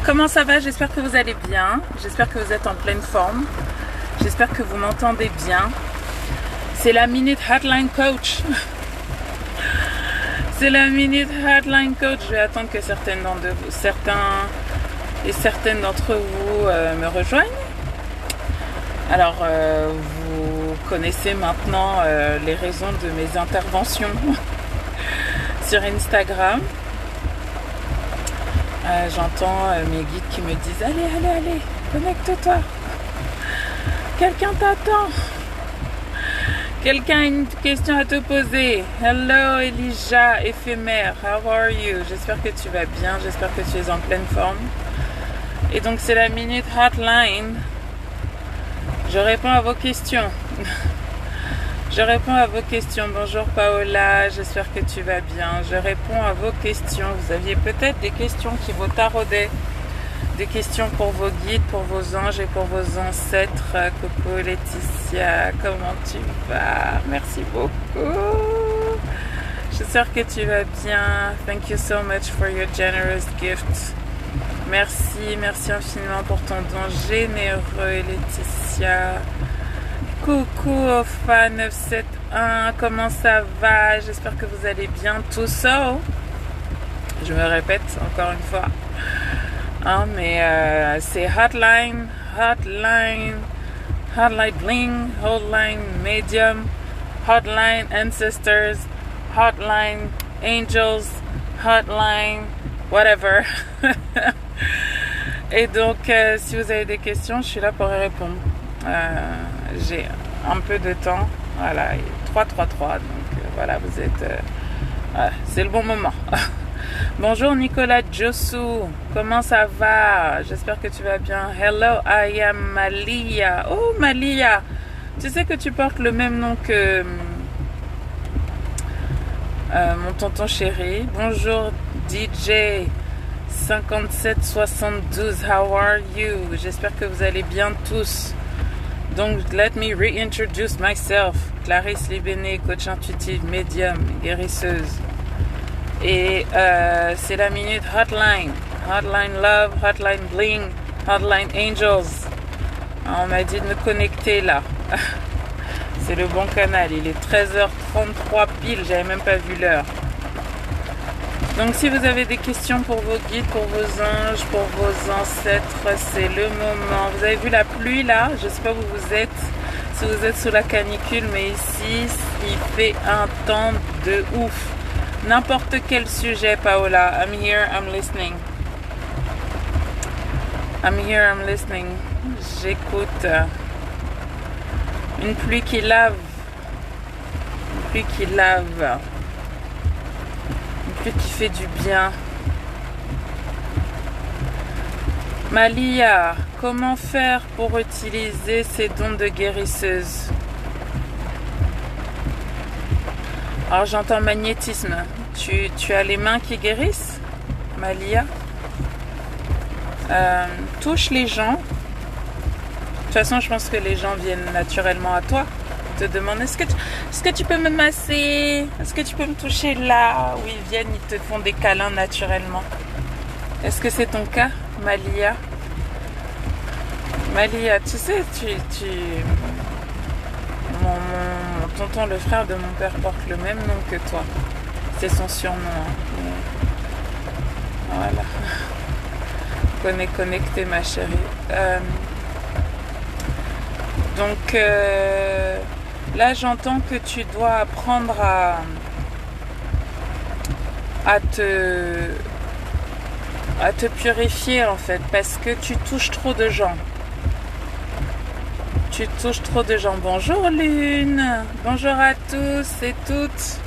Comment ça va? J'espère que vous allez bien. J'espère que vous êtes en pleine forme. J'espère que vous m'entendez bien. C'est la Minute Hotline Coach. C'est la Minute Hotline Coach. Je vais attendre que certains et certaines d'entre vous me rejoignent. Alors, vous connaissez maintenant les raisons de mes interventions sur Instagram. J'entends mes guides qui me disent allez, connecte-toi. Quelqu'un t'attend. Quelqu'un a une question à te poser. Hello Elijah éphémère, how are you? J'espère que tu vas bien, j'espère que tu es en pleine forme. Et donc c'est la Minute Hotline. Je réponds à vos questions. Je réponds à vos questions. Bonjour Paola, j'espère que tu vas bien. Je réponds à vos questions. Vous aviez peut-être des questions qui vous taraudaient. Des questions pour vos guides, pour vos anges et pour vos ancêtres. Coucou Laetitia, comment tu vas? Merci beaucoup. J'espère que tu vas bien. Thank you so much for your generous gift. Merci infiniment pour ton don généreux Laetitia. Coucou Ofa 971, comment ça va? J'espère que vous allez bien tous. Je me répète encore une fois. Mais c'est Hotline Bling, Hotline Medium, Hotline Ancestors, Hotline Angels, Hotline whatever. Et donc, si vous avez des questions, je suis là pour y répondre. J'ai un peu de temps. Voilà, 333. Donc, voilà, vous êtes... c'est le bon moment. Bonjour Nicolas Josu, comment ça va? J'espère que tu vas bien. Hello, I am Malia. Oh Malia, tu sais que tu portes le même nom que mon tonton chéri. Bonjour DJ 5772, how are you? J'espère que vous allez bien tous. Donc, let me reintroduce myself. Clarisse Libéné, coach intuitive, médium, guérisseuse. Et c'est la Minute Hotline. Hotline Love, Hotline Bling, Hotline Angels. On m'a dit de me connecter là. C'est le bon canal. Il est 13h33 pile. J'avais même pas vu l'heure. Donc si vous avez des questions pour vos guides, pour vos anges, pour vos ancêtres, c'est le moment. Vous avez vu la pluie là? Je sais pas où vous êtes. Si vous êtes sous la canicule, mais ici, il fait un temps de ouf. N'importe quel sujet, Paola. I'm here, I'm listening. I'm here, I'm listening. J'écoute. Une pluie qui lave. Une pluie qui lave. Une pluie qui fait du bien. Malia, comment faire pour utiliser ces dons de guérisseuse? Alors j'entends magnétisme. Tu as les mains qui guérissent, Malia? Touche les gens. De toute façon, je pense que les gens viennent naturellement à toi. Ils te demandent est-ce que tu peux me masser? Est-ce que tu peux me toucher là? Oui, ils viennent, ils te font des câlins naturellement. Est-ce que c'est ton cas, Malia? Malia, tu sais, mon tonton, le frère de mon père, porte le même nom que toi. C'est son surnom. Voilà. On est connecté, ma chérie. Donc, là, j'entends que tu dois apprendre à te purifier, en fait, parce que tu touches trop de gens. Tu touches trop de gens. Bonjour Lune. Bonjour à tous et toutes.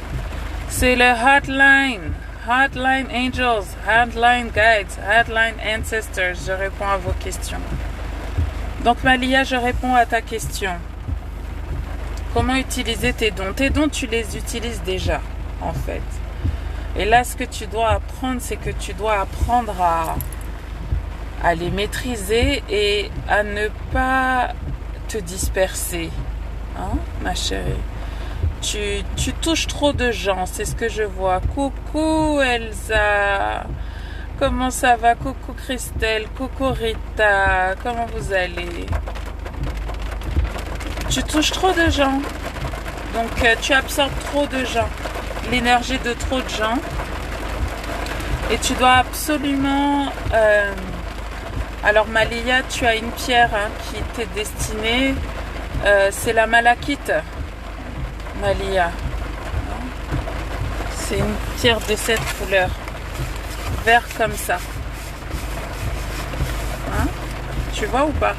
C'est le Hotline. Hotline Angels. Hotline Guides. Hotline Ancestors. Je réponds à vos questions. Donc Malia, je réponds à ta question. Comment utiliser tes dons? Tes dons, tu les utilises déjà, en fait. Et là, ce que tu dois apprendre, c'est que tu dois apprendre à les maîtriser et à ne pas te disperser, hein, ma chérie. Tu touches trop de gens, c'est ce que je vois. Coucou Elsa, Comment ça va? Coucou Christelle, coucou Rita, comment vous allez? Tu touches trop de gens, donc tu absorbes trop de gens, l'énergie de trop de gens, et tu dois absolument... Alors Malia, tu as une pierre qui t'est destinée, c'est la malachite, Malia. C'est une pierre de cette couleur, vert comme ça. Hein? Tu vois ou pas?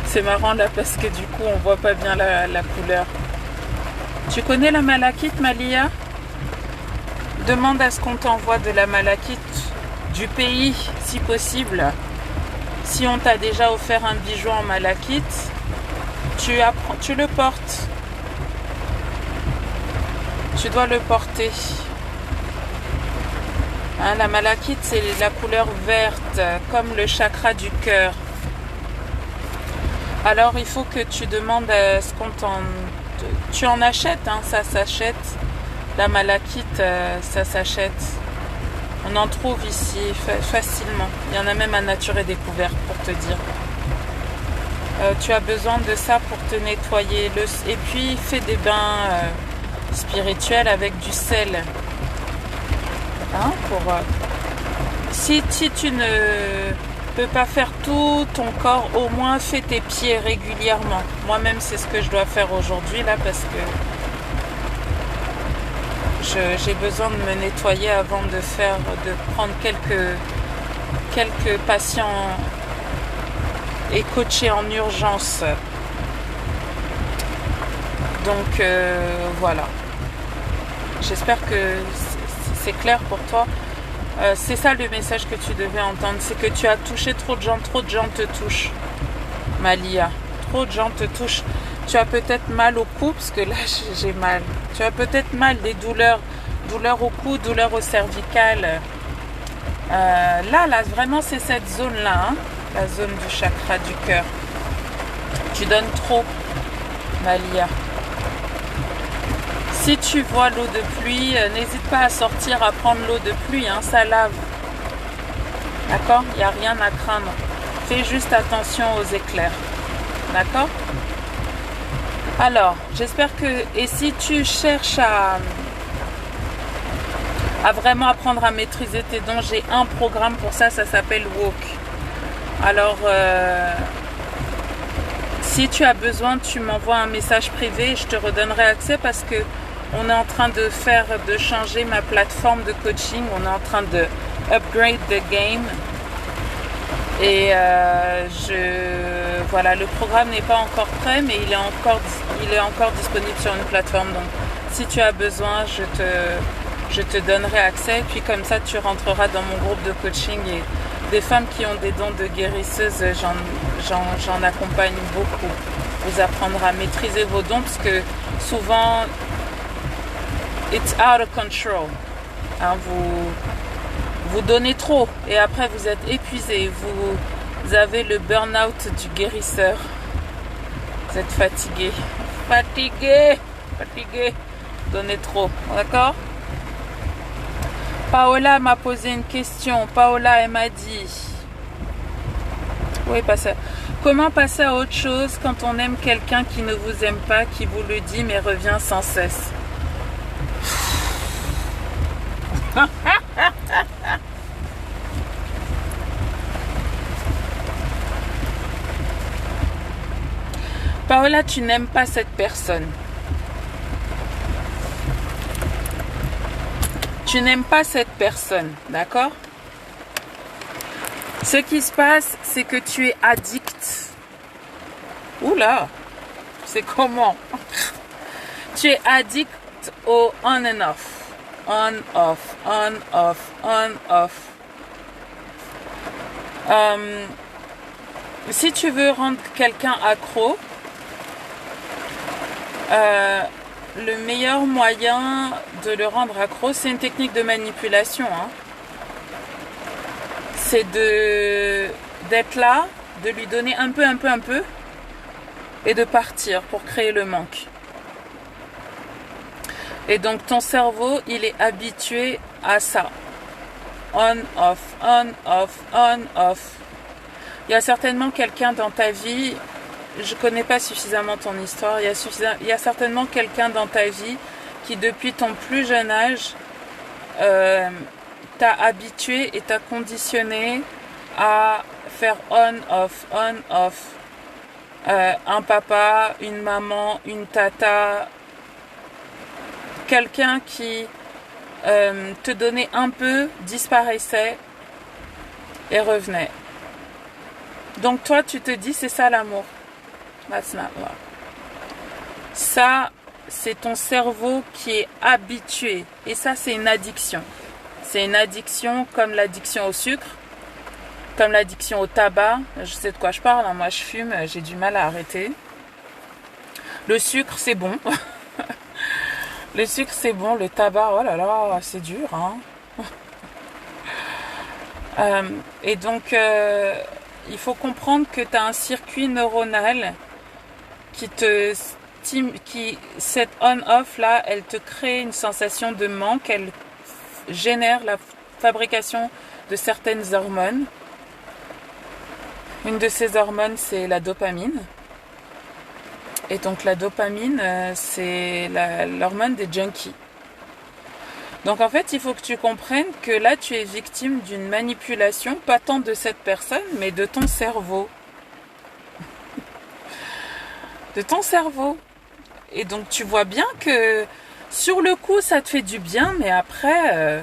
C'est marrant là parce que du coup on voit pas bien la couleur. Tu connais la malachite, Malia? Demande à ce qu'on t'envoie de la malachite du pays, si possible. Si on t'a déjà offert un bijou en malachite, tu le portes. Tu dois le porter. Hein, la malachite, c'est la couleur verte, comme le chakra du cœur. Alors, il faut que tu demandes à ce qu'on t'en... Tu en achètes, hein, ça s'achète. La malachite, ça s'achète. On en trouve ici facilement. Il y en a même à Nature et Découverte, pour te dire. Tu as besoin de ça pour te nettoyer. Et puis, fais des bains spirituels avec du sel. Hein, si tu ne peux pas faire tout ton corps, au moins fais tes pieds régulièrement. Moi-même, c'est ce que je dois faire aujourd'hui, là, parce que j'ai besoin de me nettoyer avant de prendre quelques patients et coacher en urgence. Donc voilà. J'espère que c'est clair pour toi. C'est ça le message que tu devais entendre. C'est que tu as touché trop de gens te touchent. Malia, trop de gens te touchent. Tu as peut-être mal au cou, parce que là j'ai mal. Tu as peut-être mal, des douleurs au cou, douleurs au cervical. Là, vraiment c'est cette zone-là, hein, la zone du chakra du cœur. Tu donnes trop, Malia. Si tu vois l'eau de pluie, n'hésite pas à sortir, à prendre l'eau de pluie, hein, ça lave. D'accord? Il n'y a rien à craindre. Fais juste attention aux éclairs. D'accord? Alors, j'espère que... Et si tu cherches à vraiment apprendre à maîtriser tes dons, j'ai un programme pour ça, ça s'appelle Walk. Alors, si tu as besoin, tu m'envoies un message privé et je te redonnerai accès parce que on est en train de changer ma plateforme de coaching. On est en train de upgrade the game. Et voilà, le programme n'est pas encore prêt, mais il est encore disponible sur une plateforme. Donc, si tu as besoin, je te donnerai accès. Puis comme ça, tu rentreras dans mon groupe de coaching. Et des femmes qui ont des dons de guérisseuses, j'en accompagne beaucoup. Vous apprendre à maîtriser vos dons parce que souvent, it's out of control. Hein, vous donnez trop et après vous êtes épuisé. Vous avez le burn-out du guérisseur. Vous êtes fatigué. Fatigué. Donnez trop. D'accord? Paola m'a posé une question. Paola, elle m'a dit... Oui, comment passer à autre chose quand on aime quelqu'un qui ne vous aime pas, qui vous le dit mais revient sans cesse? Paola, tu n'aimes pas cette personne. Tu n'aimes pas cette personne, d'accord? Ce qui se passe, c'est que tu es addict. Oula, c'est comment? Tu es addict au on and off. On, off, on, off, on, off. Si tu veux rendre quelqu'un accro, le meilleur moyen de le rendre accro, c'est une technique de manipulation. Hein. C'est d'être là, de lui donner un peu, et de partir pour créer le manque. Et donc ton cerveau, il est habitué à ça. On, off, on, off, on, off. Il y a certainement quelqu'un dans ta vie, je ne connais pas suffisamment ton histoire, il y a certainement quelqu'un dans ta vie qui depuis ton plus jeune âge t'a habitué et t'a conditionné à faire on, off. Un papa, une maman, une tata, quelqu'un qui te donnait un peu, disparaissait et revenait. Donc toi tu te dis c'est ça l'amour. That's not love. Ça c'est ton cerveau qui est habitué. Et ça c'est une addiction. C'est une addiction comme l'addiction au sucre, comme l'addiction au tabac. Je sais de quoi je parle, hein. Moi je fume, j'ai du mal à arrêter. Le sucre c'est bon. Le sucre c'est bon, le tabac, oh là là, c'est dur, hein. Et donc il faut comprendre que tu as un circuit neuronal cette on-off là, elle te crée une sensation de manque, elle génère la fabrication de certaines hormones. Une de ces hormones, c'est la dopamine. Et donc la dopamine, c'est l'hormone des junkies. Donc en fait, il faut que tu comprennes que là, tu es victime d'une manipulation, pas tant de cette personne, mais de ton cerveau. De ton cerveau. Et donc tu vois bien que sur le coup, ça te fait du bien, mais après,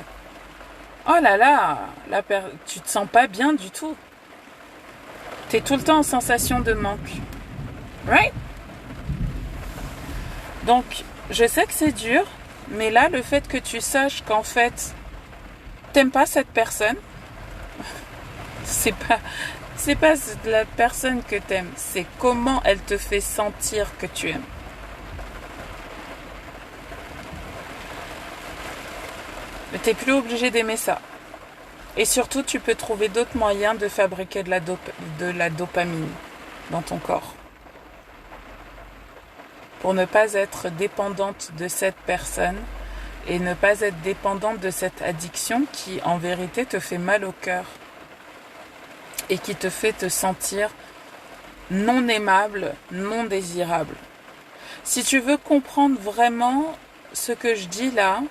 oh là là, tu te sens pas bien du tout. T'es tout le temps en sensation de manque. Right? Donc, je sais que c'est dur, mais là, le fait que tu saches qu'en fait, t'aimes pas cette personne, c'est pas la personne que t'aimes, c'est comment elle te fait sentir que tu aimes. Mais t'es plus obligé d'aimer ça. Et surtout, tu peux trouver d'autres moyens de fabriquer de la dopamine dans ton corps. Pour ne pas être dépendante de cette personne et ne pas être dépendante de cette addiction qui, en vérité, te fait mal au cœur et qui te fait te sentir non aimable, non désirable. Si tu veux comprendre vraiment ce que je dis là,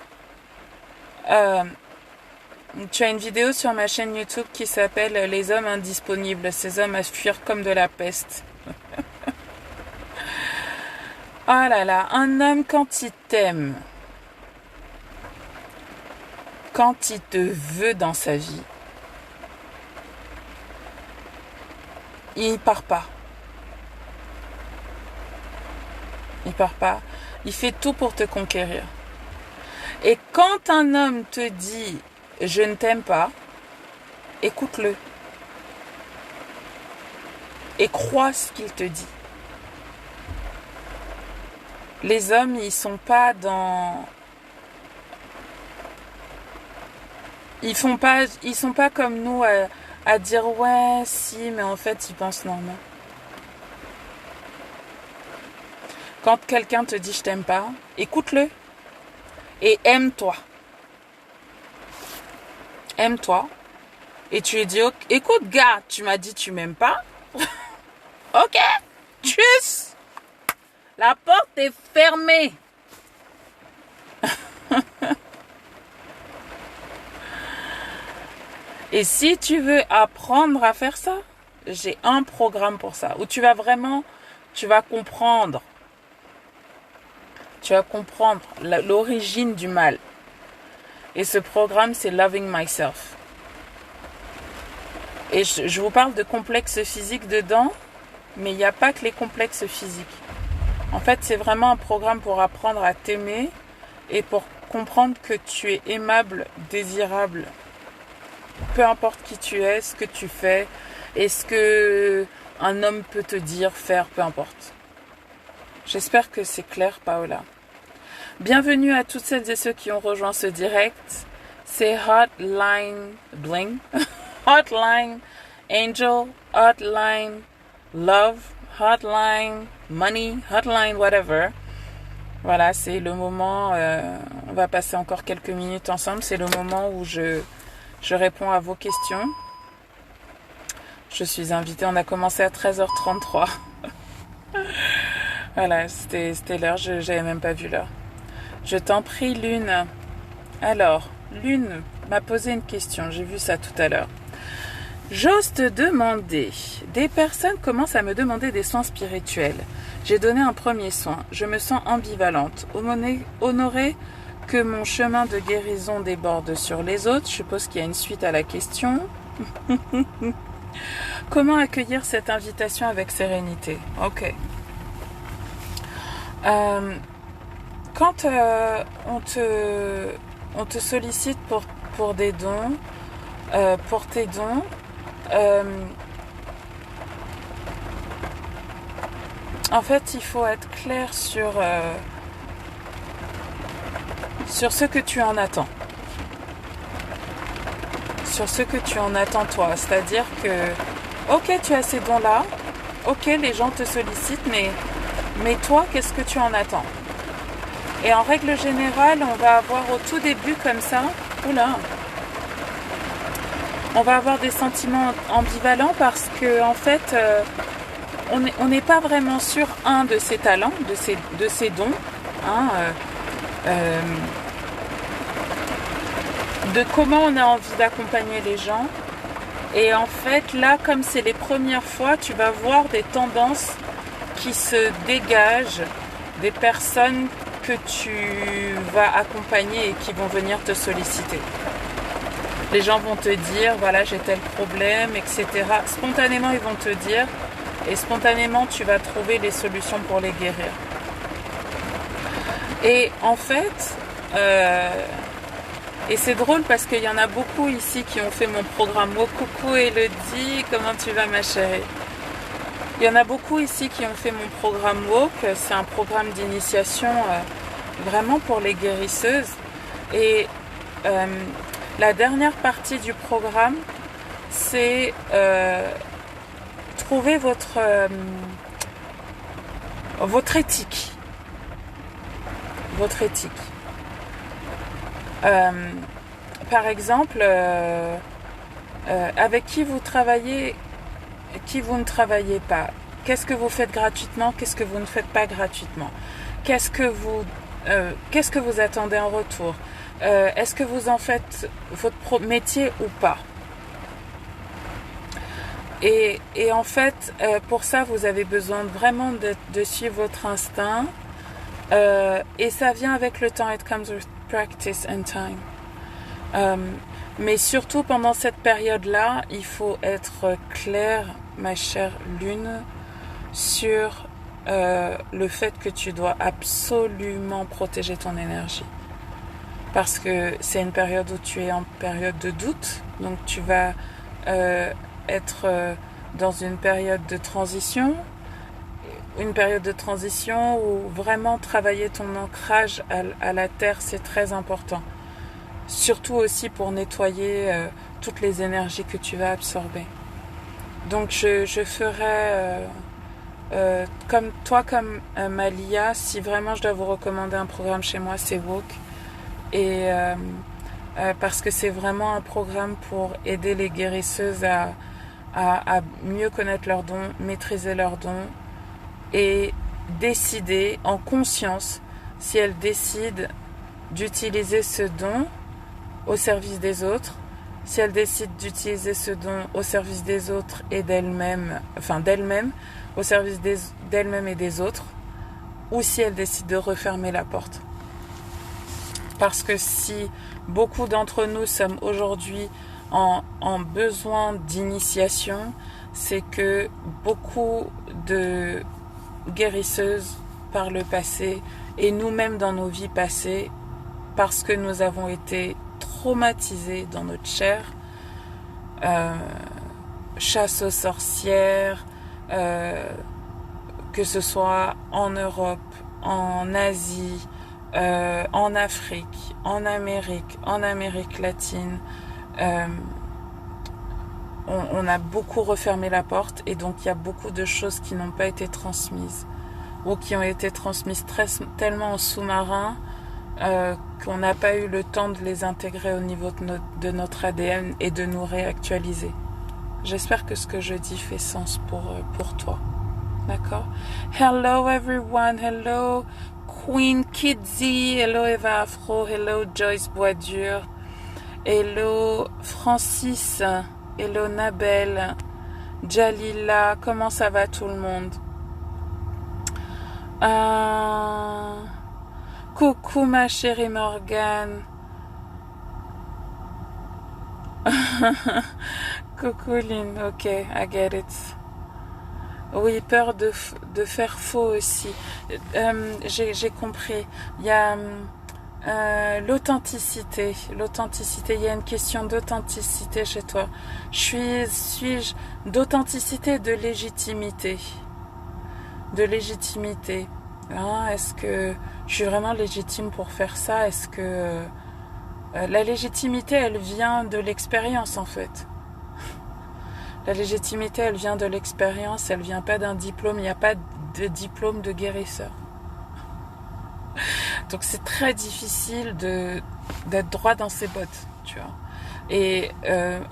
tu as une vidéo sur ma chaîne YouTube qui s'appelle « Les hommes indisponibles, ces hommes à fuir comme de la peste ». Oh là là, un homme quand il t'aime, quand il te veut dans sa vie, il part pas. Il part pas. Il fait tout pour te conquérir. Et quand un homme te dit « je ne t'aime pas », écoute-le. Et crois ce qu'il te dit. Les hommes, ils sont pas dans... Ils sont pas comme nous à dire « ouais, si », mais en fait, ils pensent normal. Quand quelqu'un te dit « je t'aime pas », écoute-le. Et aime-toi. Aime-toi. Et tu lui dis « écoute, gars, tu m'as dit tu m'aimes pas. Ok, tchuss. La porte est fermée. » Et si tu veux apprendre à faire ça, j'ai un programme pour ça, où tu vas comprendre. Tu vas comprendre l'origine du mal. Et ce programme, c'est Loving Myself. Et je vous parle de complexes physiques dedans, mais il n'y a pas que les complexes physiques. En fait, c'est vraiment un programme pour apprendre à t'aimer et pour comprendre que tu es aimable, désirable. Peu importe qui tu es, ce que tu fais, et ce que un homme peut te dire, faire, peu importe. J'espère que c'est clair, Paola. Bienvenue à toutes celles et ceux qui ont rejoint ce direct. C'est Hotline Bling, Hotline Angel, Hotline Love, Hotline Money, Hotline whatever. Voilà, c'est le moment, on va passer encore quelques minutes ensemble, c'est le moment où je Je réponds à vos questions. Je suis invitée, on a commencé à 13h33. Voilà, c'était l'heure, je n'avais même pas vu l'heure. Je t'en prie, Lune. Alors, Lune m'a posé une question, j'ai vu ça tout à l'heure. J'ose te demander, des personnes commencent à me demander des soins spirituels. J'ai donné un premier soin, je me sens ambivalente, honorée que mon chemin de guérison déborde sur les autres. Je suppose qu'il y a une suite à la question. Comment accueillir cette invitation avec sérénité? Ok. Quand on te sollicite pour des dons, pour tes dons, en fait, il faut être clair sur ce que tu en attends. Sur ce que tu en attends toi. C'est-à-dire que, ok, tu as ces dons-là, ok, les gens te sollicitent, mais toi, qu'est-ce que tu en attends? Et en règle générale, on va avoir au tout début comme ça, on va avoir des sentiments ambivalents parce que en fait, on n'est pas vraiment sûr de ses talents, de ses dons, de comment on a envie d'accompagner les gens. Et en fait, là, comme c'est les premières fois, tu vas voir des tendances qui se dégagent, des personnes que tu vas accompagner et qui vont venir te solliciter. Les gens vont te dire, voilà, j'ai tel problème, etc. Spontanément, ils vont te dire, et spontanément, tu vas trouver les solutions pour les guérir. Et en fait, et c'est drôle parce qu'il y en a beaucoup ici qui ont fait mon programme. Oh, coucou Elodie, comment tu vas ma chérie? Il y en a beaucoup ici qui ont fait mon programme Walk. C'est un programme d'initiation vraiment pour les guérisseuses. Et la dernière partie du programme, c'est trouver votre éthique. Votre éthique. Par exemple, avec qui vous travaillez, qui vous ne travaillez pas. Qu'est-ce que vous faites gratuitement, qu'est-ce que vous ne faites pas gratuitement. Qu'est-ce que vous attendez en retour. Est-ce que vous en faites votre métier ou pas. Et en fait, pour ça, vous avez besoin vraiment de suivre votre instinct. Et ça vient avec le temps. It comes with practice and time. Mais surtout pendant cette période-là, il faut être clair, ma chère Lune, sur le fait que tu dois absolument protéger ton énergie. Parce que c'est une période où tu es en période de doute, donc tu vas être dans une période de transition, où vraiment travailler ton ancrage à la terre, c'est très important. Surtout aussi pour nettoyer toutes les énergies que tu vas absorber. Donc je ferai comme toi, comme Malia, si vraiment je dois vous recommander un programme chez moi, c'est Walk. Et parce que c'est vraiment un programme pour aider les guérisseuses à mieux connaître leurs dons, maîtriser leurs dons et décider en conscience si elles décident d'utiliser ce don au service des autres, si elles décident d'utiliser ce don au service des autres et d'elles-mêmes, au service d'elles-mêmes et des autres, ou si elles décident de refermer la porte. Parce que si beaucoup d'entre nous sommes aujourd'hui en besoin d'initiation, c'est que beaucoup de guérisseuses par le passé et nous-mêmes dans nos vies passées, parce que nous avons été traumatisés dans notre chair, chasse aux sorcières, que ce soit en Europe, en Asie, en Afrique, en Amérique latine, on a beaucoup refermé la porte et donc il y a beaucoup de choses qui n'ont pas été transmises ou qui ont été transmises tellement en sous-marin qu'on n'a pas eu le temps de les intégrer au niveau de notre ADN et de nous réactualiser. J'espère que ce que je dis fait sens pour toi. D'accord? Hello everyone, hello Queen Kidzy, hello Eva Afro, hello Joyce Boisdur, hello Francis, hello Nabel, Jalila, comment ça va tout le monde? Coucou ma chérie Morgane. Coucou Lynn, ok, I get it. Oui, peur de faire faux aussi. J'ai compris. Il y a l'authenticité. L'authenticité, il y a une question d'authenticité chez toi. Suis-je d'authenticité, de légitimité? De légitimité. Hein, est-ce que je suis vraiment légitime pour faire ça? Est-ce que la légitimité, elle vient de l'expérience en fait. La légitimité, elle vient de l'expérience, elle vient pas d'un diplôme. Il n'y a pas de diplôme de guérisseur. Donc c'est très difficile d'être droit dans ses bottes, tu vois. Et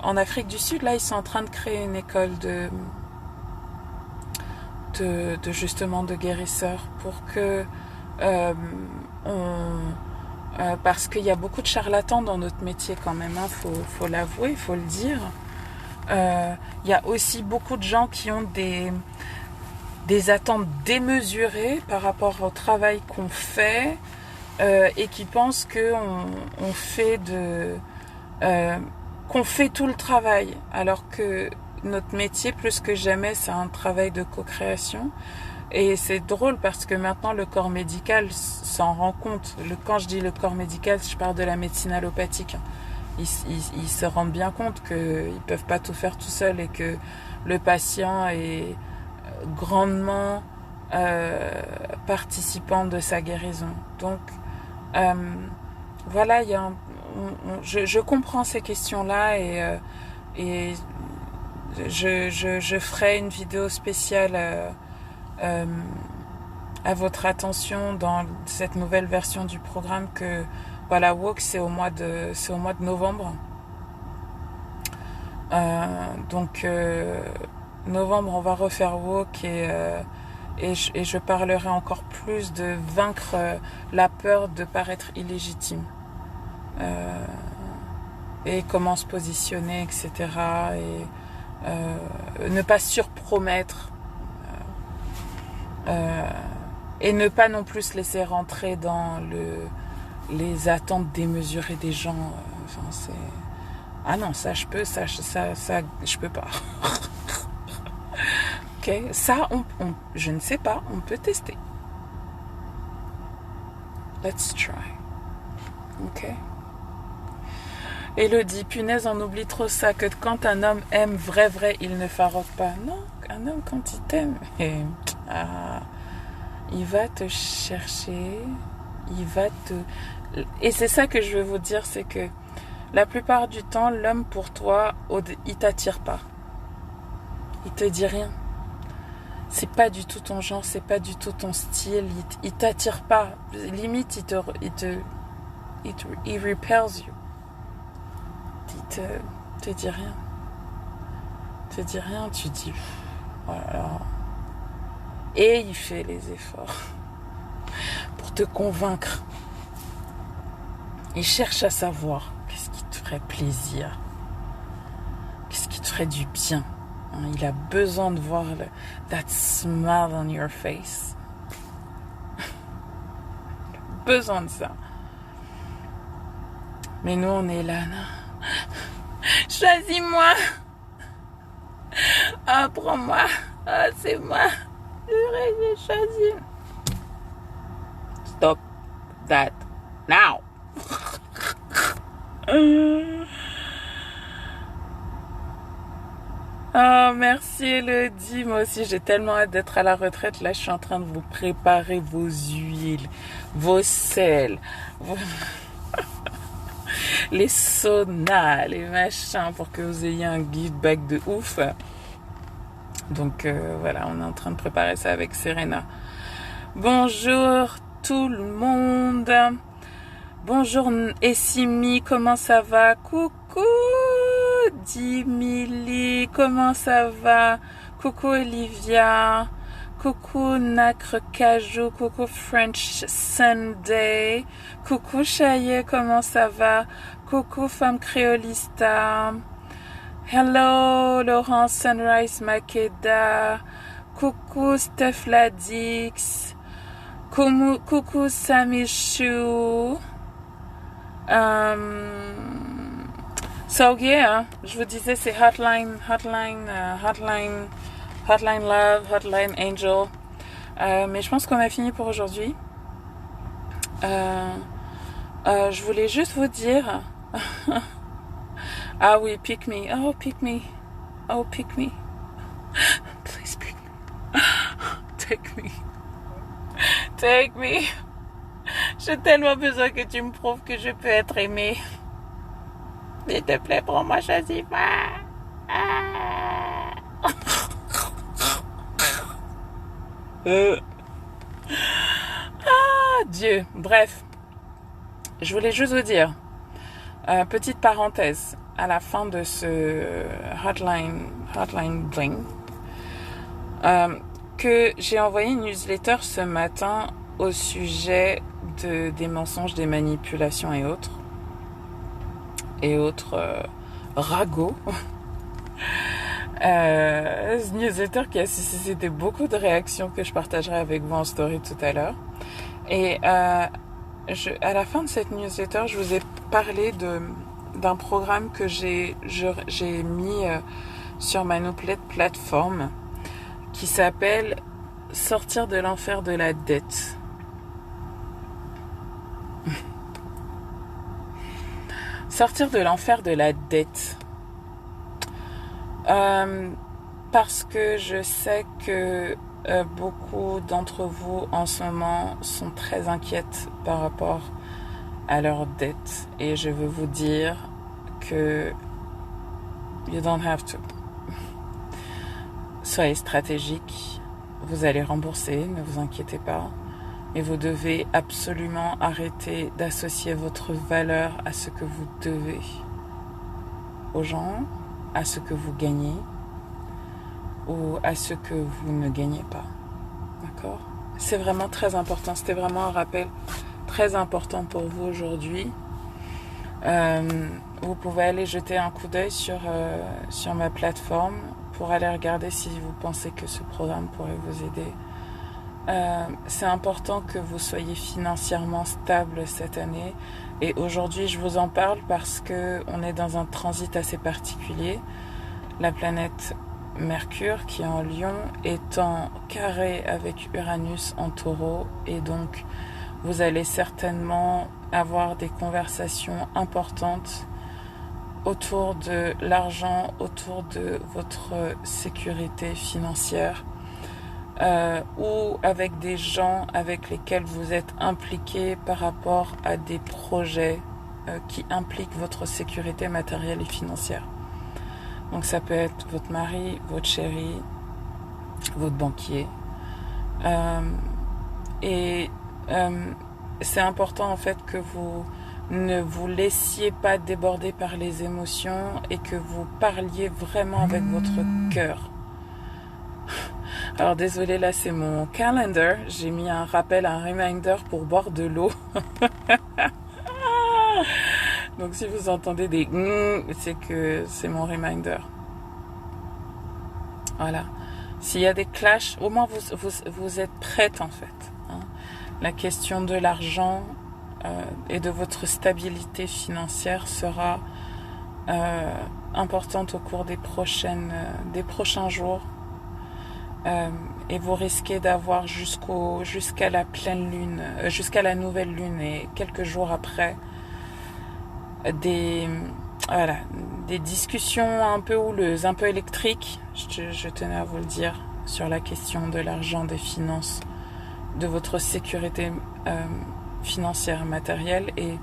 en Afrique du Sud, là, ils sont en train de créer une école de justement de guérisseurs pour que parce qu'il y a beaucoup de charlatans dans notre métier quand même, hein, faut l'avouer, faut le dire. Il y a aussi beaucoup de gens qui ont des attentes démesurées par rapport au travail qu'on fait et qui pensent qu'on fait qu'on fait tout le travail, alors que notre métier, plus que jamais, c'est un travail de co-création. Et c'est drôle parce que maintenant, le corps médical s'en rend compte. Quand je dis le corps médical, je parle de la médecine allopathique. Ils se rendent bien compte qu'ils ne peuvent pas tout faire tout seuls et que le patient est grandement participant de sa guérison. Donc, voilà, je comprends ces questions-là et je ferai une vidéo spéciale à votre attention dans cette nouvelle version du programme que voilà, Walk, c'est au mois de novembre. Donc novembre, on va refaire Walk et je parlerai encore plus de vaincre la peur de paraître illégitime et comment se positionner, etc. Et ne pas surpromettre et ne pas non plus se laisser rentrer dans les attentes démesurées des gens. Enfin, c'est... Ah non, ça je peux, ça je peux pas. Ok, ça je ne sais pas, on peut tester. Let's try. Ok. Elodie, punaise, on oublie trop ça, que quand un homme aime vrai, il ne faroque pas. Non, un homme quand il t'aime, il va te chercher, il va te... Et c'est ça que je veux vous dire, c'est que la plupart du temps, l'homme pour toi, il t'attire pas. Il te dit rien. C'est pas du tout ton genre, c'est pas du tout ton style, il t'attire pas. Limite, il repels you. Il te dit rien. Il te dit rien, tu dis voilà. Et il fait les efforts pour te convaincre. Il cherche à savoir qu'est-ce qui te ferait plaisir, qu'est-ce qui te ferait du bien. Il a besoin de voir that smile on your face. Il a besoin de ça. Mais nous, on est là, non? Choisis-moi. Ah, prends-moi. Ah, c'est moi. J'ai choisi. Stop that now. Oh, merci Elodie. Moi aussi, j'ai tellement hâte d'être à la retraite. Là, je suis en train de vous préparer vos huiles, vos sels, les saunas, les machins pour que vous ayez un gift bag de ouf. Donc voilà, on est en train de préparer ça avec Serena. Bonjour tout le monde. Bonjour Essimi, comment ça va? Coucou Dimili, comment ça va? Coucou Olivia, coucou Nacre Cajou, coucou French Sunday, coucou Chaye, comment ça va? Coucou Femme Créolista, hello Laurent Sunrise Makeda, coucou Steph Ladix, coucou Samichou. So yeah, je vous disais c'est Hotline Love, Hotline Angel. Mais je pense qu'on a fini pour aujourd'hui. Je voulais juste vous dire. Ah oui, pick me. Oh, pick me. Oh, pick me. Please pick me. Take me. Take me. J'ai tellement besoin que tu me prouves que je peux être aimée. S'il te plaît, prends-moi, Chazifa. Dieu. Bref. Je voulais juste vous dire, petite parenthèse, à la fin de ce Hotline Bling, que j'ai envoyé une newsletter ce matin au sujet des mensonges, des manipulations et autres ragots. Ce newsletter qui a suscité beaucoup de réactions que je partagerai avec vous en story tout à l'heure. Et à la fin de cette newsletter, je vous ai parlé d'un programme que j'ai mis sur ma Nouplet plateforme qui s'appelle Sortir de l'enfer de la dette. Sortir de l'enfer de la dette. Parce que je sais que beaucoup d'entre vous en ce moment sont très inquiètes par rapport à leur dette. Et je veux vous dire que you don't have to. Soyez stratégique. Vous allez rembourser, ne vous inquiétez pas. Et vous devez absolument arrêter d'associer votre valeur à ce que vous devez aux gens, à ce que vous gagnez ou à ce que vous ne gagnez pas. D'accord ? C'est vraiment très important. C'était vraiment un rappel très important pour vous aujourd'hui. Vous pouvez aller jeter un coup d'œil sur ma plateforme pour aller regarder si vous pensez que ce programme pourrait vous aider. C'est important que vous soyez financièrement stable cette année et aujourd'hui je vous en parle parce que on est dans un transit assez particulier. La planète Mercure qui est en Lion est en carré avec Uranus en Taureau et donc vous allez certainement avoir des conversations importantes autour de l'argent, autour de votre sécurité financière. Ou avec des gens avec lesquels vous êtes impliqués par rapport à des projets qui impliquent votre sécurité matérielle et financière. Donc ça peut être votre mari, votre chéri, votre banquier. C'est important en fait que vous ne vous laissiez pas déborder par les émotions et que vous parliez vraiment avec votre cœur. Alors désolé, là c'est mon calendar. J'ai mis un rappel, un reminder pour boire de l'eau. Donc si vous entendez des c'est que c'est mon reminder. Voilà. S'il y a des clashs, au moins vous êtes prête en fait. Hein. La question de l'argent et de votre stabilité financière sera importante au cours des prochains jours. Et vous risquez d'avoir jusqu'à la pleine lune, jusqu'à la nouvelle lune et quelques jours après des discussions un peu houleuses, un peu électriques, je tenais à vous le dire, sur la question de l'argent, des finances, de votre sécurité financière, matérielle. Et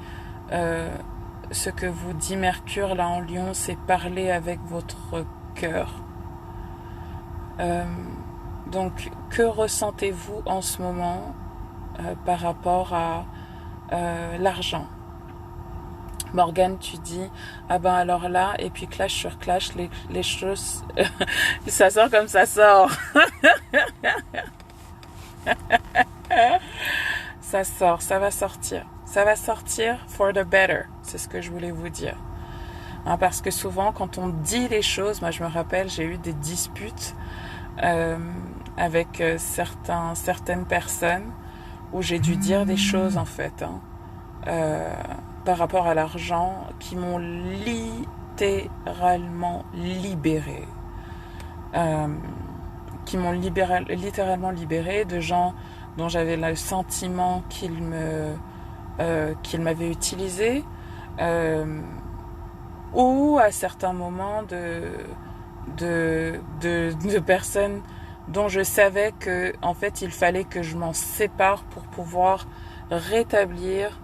ce que vous dit Mercure là en Lion, c'est parler avec votre cœur. Donc, que ressentez-vous en ce moment par rapport à l'argent, Morgane, tu dis, ah ben alors là, et puis clash sur clash, les choses, ça sort comme ça sort. Ça sort, ça va sortir. Ça va sortir for the better, c'est ce que je voulais vous dire. Hein, parce que souvent, quand on dit les choses, moi je me rappelle, j'ai eu des disputes avec certaines personnes où j'ai dû dire des choses en fait, par rapport à l'argent qui m'ont littéralement libérée. Qui m'ont littéralement libérée de gens dont j'avais le sentiment qu'ils m'avaient utilisé, ou à certains moments de personnes dont je savais que en fait il fallait que je m'en sépare pour pouvoir rétablir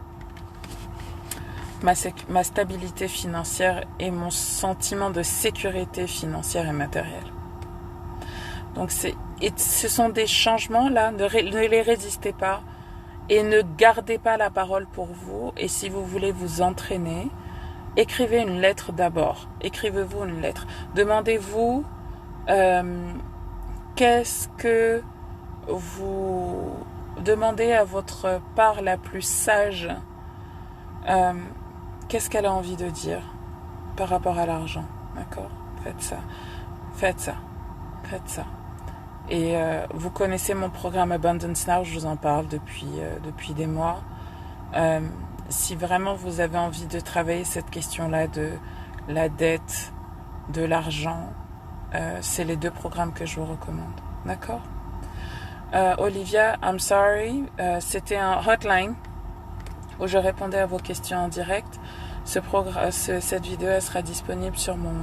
ma stabilité financière et mon sentiment de sécurité financière et matérielle. Donc ce sont des changements là, ne les résistez pas et ne gardez pas la parole pour vous. Et si vous voulez vous entraîner, écrivez une lettre d'abord. Écrivez-vous une lettre. Demandez-vous qu'est-ce que vous demandez à votre part la plus sage. Qu'est-ce qu'elle a envie de dire par rapport à l'argent, d'accord ? Faites ça. Et vous connaissez mon programme Abundance Now, je vous en parle depuis des mois. Si vraiment vous avez envie de travailler cette question-là de la dette, de l'argent, c'est les 2 programmes que je vous recommande, d'accord ? Olivia, I'm sorry, c'était un hotline où je répondais à vos questions en direct. Cette vidéo, elle sera disponible sur mon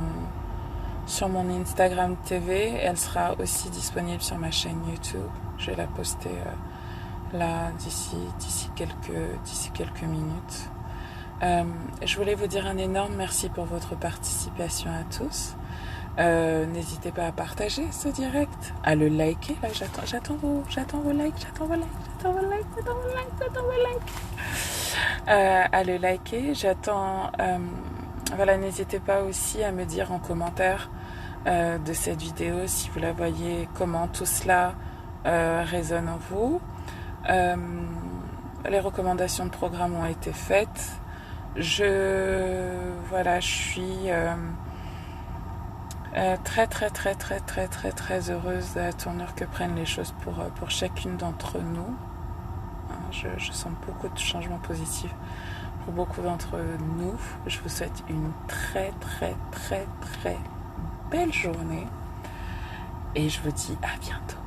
Instagram TV. Elle sera aussi disponible sur ma chaîne YouTube. Je vais la poster là d'ici quelques minutes. Je voulais vous dire un énorme merci pour votre participation à tous. N'hésitez pas à partager ce direct, à le liker. Là, j'attends vos likes. À le liker. J'attends. Voilà, n'hésitez pas aussi à me dire en commentaire de cette vidéo si vous la voyez, comment tout cela résonne en vous. Les recommandations de programme ont été faites. Je suis très heureuse de la tournure que prennent les choses pour chacune d'entre nous. Je sens beaucoup de changements positifs pour beaucoup d'entre nous. Je vous souhaite une très belle journée et je vous dis à bientôt.